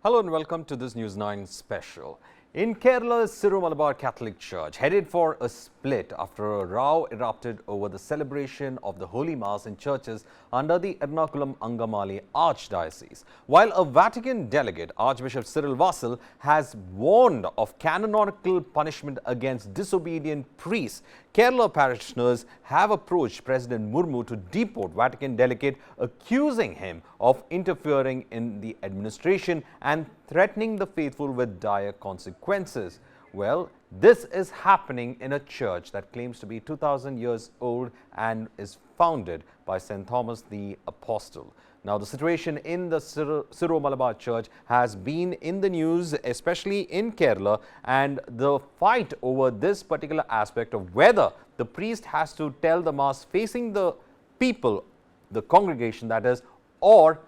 Hello and welcome to this News9 special. In Kerala's Syro Malabar Catholic Church, headed for a split after a row erupted over the celebration of the Holy Mass in churches under the Ernakulam Angamali Archdiocese. While a Vatican delegate, Archbishop Cyril Vasil, has warned of canonical punishment against disobedient priests, Kerala parishioners have approached President Murmu to deport Vatican delegate, accusing him of interfering in the administration and threatening the faithful with dire consequences. Well, this is happening in a church that claims to be 2000 years old and is founded by St. Thomas the Apostle. Now, the situation in the Syro Malabar Church has been in the news, especially in Kerala, and the fight over this particular aspect of whether the priest has to tell the Mass facing the people, the congregation that is, or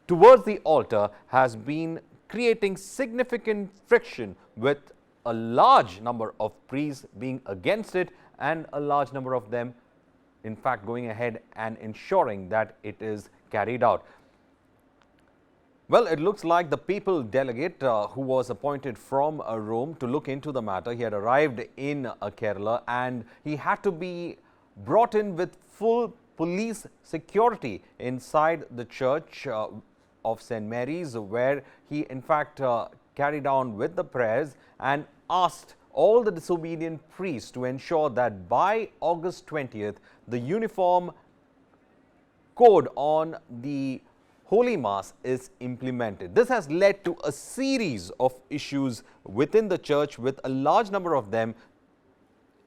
towards the altar has been creating significant friction, with a large number of priests being against it and a large number of them in fact going ahead and ensuring that it is carried out. Well, it looks like the papal delegate who was appointed from Rome to look into the matter, he had arrived in Kerala and he had to be brought in with full police security inside the church of St. Mary's, where he in fact carried on with the prayers and asked all the disobedient priests to ensure that by August 20th, the uniform code on the Holy Mass is implemented. This has led to a series of issues within the church, with a large number of them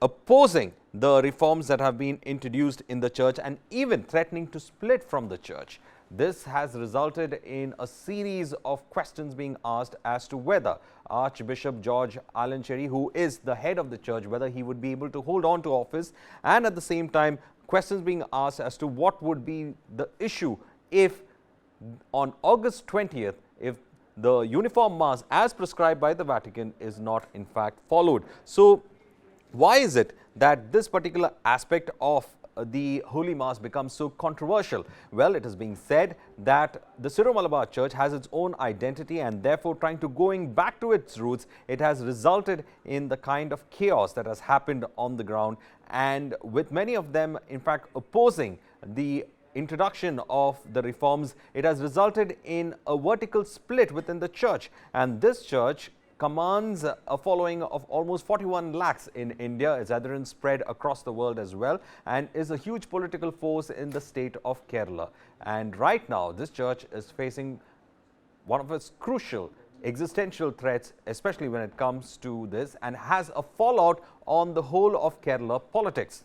opposing the reforms that have been introduced in the church and even threatening to split from the church. This has resulted in a series of questions being asked as to whether Archbishop George Alancherry, who is the head of the church, whether he would be able to hold on to office, and at the same time questions being asked as to what would be the issue if on August 20th, if the uniform Mass as prescribed by the Vatican is not in fact followed. So why is it that this particular aspect of the Holy Mass becomes so controversial? Well, it is being said that the Syro Malabar Church has its own identity, and therefore trying to going back to its roots, it has resulted in the kind of chaos that has happened on the ground, and with many of them in fact opposing the introduction of the reforms, it has resulted in a vertical split within the church. And this church commands a following of almost 41 lakhs in India. Its adherents spread across the world as well, and is a huge political force in the state of Kerala. And right now, this church is facing one of its crucial existential threats, especially when it comes to this, and has a fallout on the whole of Kerala politics.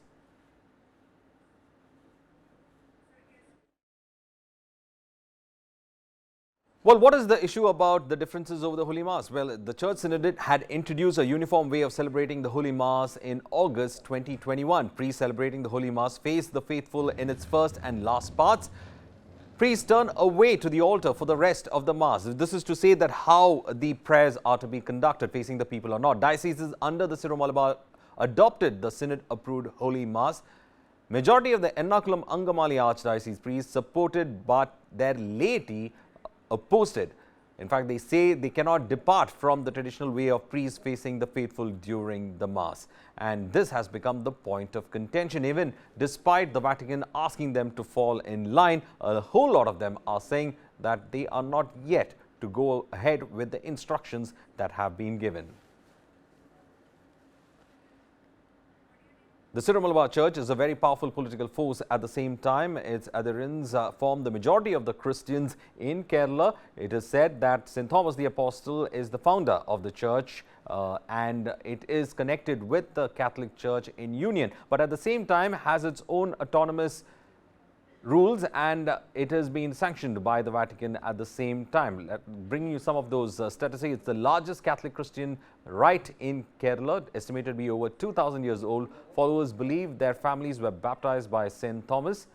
Well, what is the issue about the differences over the Holy Mass? Well, the Church Synod had introduced a uniform way of celebrating the Holy Mass in August 2021. Priests celebrating the Holy Mass face the faithful in its first and last parts. Priests turn away to the altar for the rest of the Mass. This is to say that how the prayers are to be conducted, facing the people or not. Dioceses under the Syro Malabar adopted the Synod-approved Holy Mass. Majority of the Ernakulam Angamali Archdiocese priests supported, but their laity opposed it. In fact, they say they cannot depart from the traditional way of priests facing the faithful during the Mass. And this has become the point of contention. Even despite the Vatican asking them to fall in line, a whole lot of them are saying that they are not yet to go ahead with the instructions that have been given. The Syro Malabar Church is a very powerful political force. At the same time, its adherents form the majority of the Christians in Kerala. It is said that St. Thomas the Apostle is the founder of the church and it is connected with the Catholic Church in union, but at the same time has its own autonomous rules, and it has been sanctioned by the Vatican at the same time. Bringing you some of those statistics, it's the largest Catholic Christian rite in Kerala, estimated to be over 2000 years old. Followers believe their families were baptized by St. Thomas.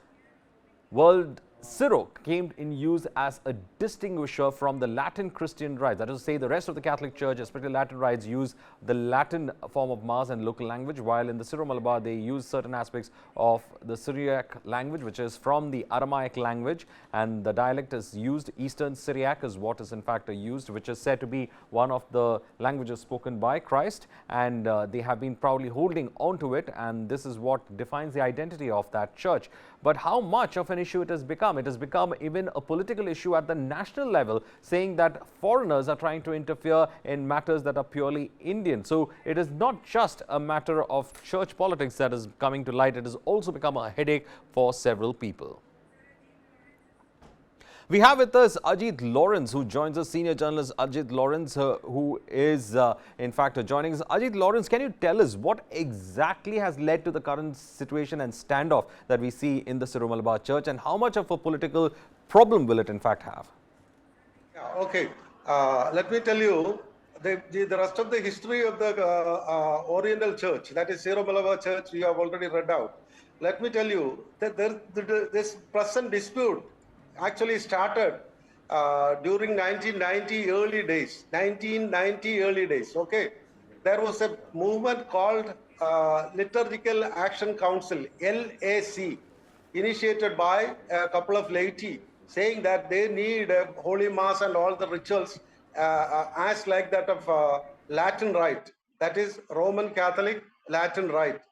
World Syro came in use as a distinguisher from the Latin Christian rites. That is to say, the rest of the Catholic Church, especially Latin rites, use the Latin form of Mass and local language, while in the Syro Malabar they use certain aspects of the Syriac language, which is from the Aramaic language, and the dialect is used. Eastern Syriac is what is in fact used, which is said to be one of the languages spoken by Christ, and they have been proudly holding on to it, and this is what defines the identity of that church. But how much of an issue it has become? It has become even a political issue at the national level, saying that foreigners are trying to interfere in matters that are purely Indian. So it is not just a matter of church politics that is coming to light, it has also become a headache for several people. We have with us Ajit Lawrence, who joins us, senior journalist Ajit Lawrence, who is in fact joining us. Ajit Lawrence, can you tell us what exactly has led to the current situation and standoff that we see in the Syro Malabar Church, and how much of a political problem will it in fact have? Yeah, okay. Let me tell you the rest of the history of the Oriental Church, that is Syro Malabar Church, you have already read out. Let me tell you that this present dispute actually started during 1990 early days. 1990 early days. Okay, there was a movement called Liturgical Action Council (LAC), initiated by a couple of laity, saying that they need a holy mass and all the rituals as like that of Latin rite, that is Roman Catholic Latin rite,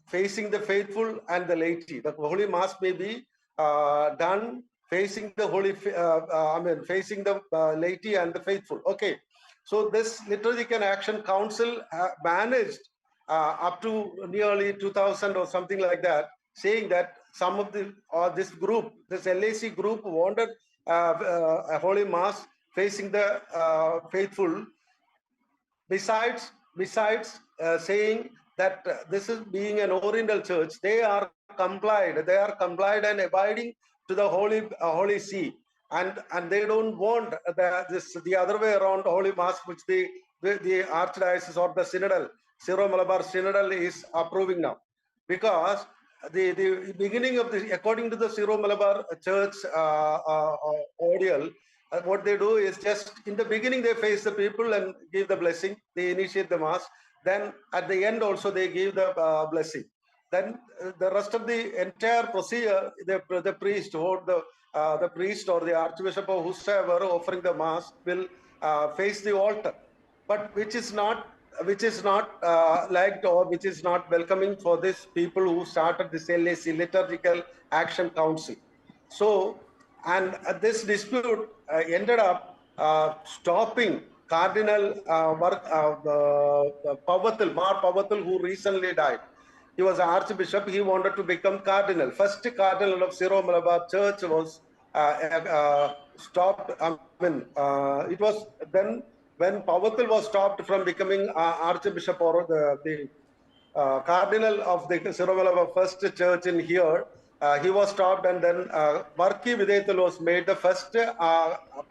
facing the faithful and the laity. The holy mass may be done facing the facing the laity and the faithful. Okay, so this Liturgical Action Council managed up to nearly 2000 or something like that, saying that some of the this group, this LAC group, wanted a holy mass facing the faithful. Besides saying that this is being an Oriental Church, they are complied and abiding to the Holy See, and they don't want the other way around, Holy Mass, which the Archdiocese or the Synodal, Syro Malabar Synodal is approving now, because the beginning of the, according to the Syro Malabar Church audial, what they do is just in the beginning they face the people and give the blessing, they initiate the mass, then at the end also they give the blessing. Then the rest of the entire procedure, the priest or the priest or the archbishop or whosoever offering the mass will face the altar, but which is not liked, or which is not welcoming for this people who started this LAC, Liturgical Action Council. So, and this dispute ended up stopping Cardinal Pavatil, Mar Pavatil, who recently died. He was Archbishop. He wanted to become Cardinal. First Cardinal of Syro Malabar Church was stopped. It was then when Pavatil was stopped from becoming Archbishop or the Cardinal of the Syro Malabar First Church in here. He was stopped, and then Varki Videtal was made the first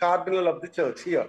Cardinal of the church here.